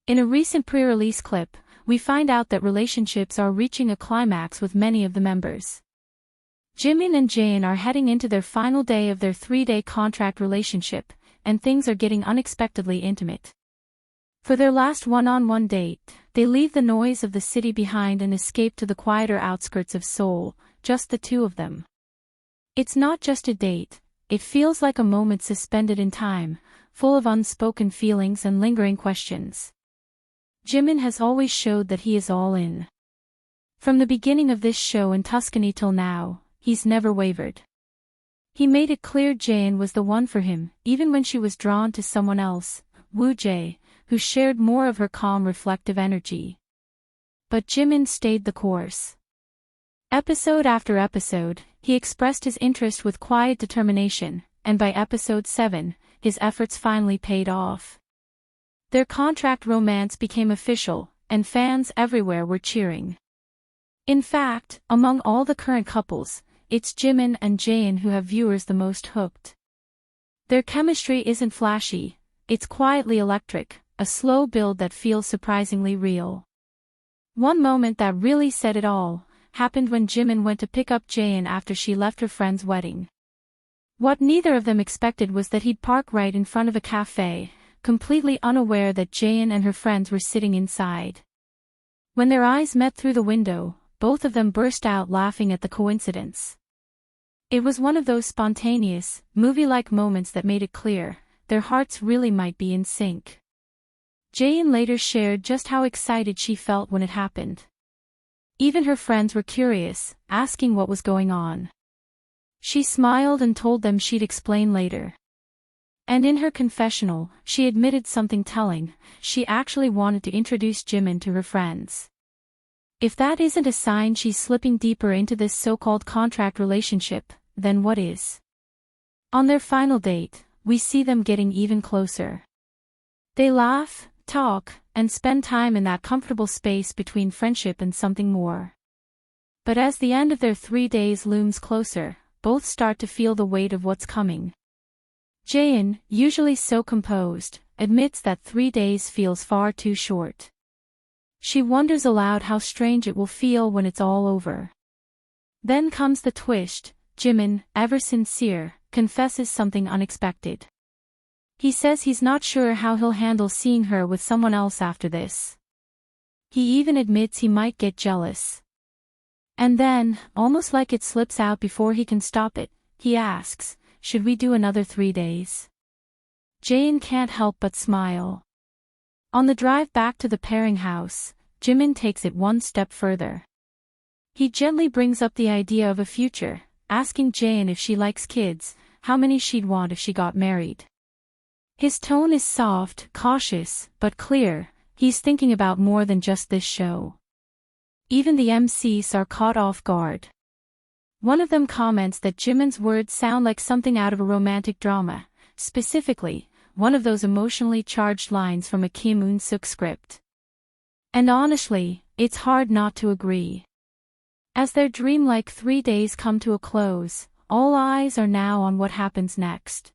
In a recent pre-release clip, we find out that relationships are reaching a climax with many of the members. Jimin and Jaeyeon are heading into their final day of their 3-day contract relationship, and things are getting unexpectedly intimate. For their last one-on-one date, they leave the noise of the city behind and escape to the quieter outskirts of Seoul, just the two of them. It's not just a date, it feels like a moment suspended in time, full of unspoken feelings and lingering questions. Jimin has always showed that he is all in. From the beginning of this show in Tuscany till now, he's never wavered. He made it clear Jaeyeon was the one for him, even when she was drawn to someone else, Woo Jae, who shared more of her calm reflective energy. But Jimin stayed the course. Episode after episode, he expressed his interest with quiet determination, and by episode 7, his efforts finally paid off. Their contract romance became official, and fans everywhere were cheering. In fact, among all the current couples, it's Jimin and Jaeyeon who have viewers the most hooked. Their chemistry isn't flashy, it's quietly electric, a slow build that feels surprisingly real. One moment that really said it all happened when Jimin went to pick up Jaeyeon after she left her friend's wedding. What neither of them expected was that he'd park right in front of a cafe, completely unaware that Jaeyeon and her friends were sitting inside. When their eyes met through the window, both of them burst out laughing at the coincidence. It was one of those spontaneous, movie-like moments that made it clear their hearts really might be in sync. Jaeyeon later shared just how excited she felt when it happened. Even her friends were curious, asking what was going on. She smiled and told them she'd explain later. And in her confessional, she admitted something telling: she actually wanted to introduce Jimin to her friends. If that isn't a sign she's slipping deeper into this so-called contract relationship, then what is? On their final date, we see them getting even closer. They laugh, talk, and spend time in that comfortable space between friendship and something more. But as the end of their 3 days looms closer, both start to feel the weight of what's coming. Jaeyeon, usually so composed, admits that 3 days feels far too short. She wonders aloud how strange it will feel when it's all over. Then comes the twist: Jimin, ever sincere, confesses something unexpected. He says he's not sure how he'll handle seeing her with someone else after this. He even admits he might get jealous. And then, almost like it slips out before he can stop it, he asks, "Should we do another 3 days?" Jaeyeon can't help but smile. On the drive back to the pairing house, Jimin takes it one step further. He gently brings up the idea of a future, asking Jaeyeon if she likes kids, how many she'd want if she got married. His tone is soft, cautious, but clear. He's thinking about more than just this show. Even the MCs are caught off guard. One of them comments that Jimin's words sound like something out of a romantic drama, specifically, one of those emotionally charged lines from a Kim Un-suk script. And honestly, it's hard not to agree. As their dreamlike 3 days come to a close, all eyes are now on what happens next.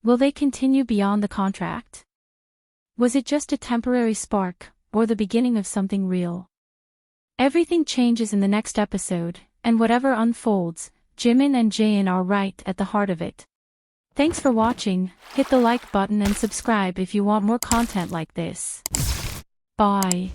Will they continue beyond the contract? Was it just a temporary spark, or the beginning of something real? Everything changes in the next episode, and whatever unfolds, Jimin and Jaeyeon are right at the heart of it. Thanks for watching. Hit the like button and subscribe if you want more content like this. Bye.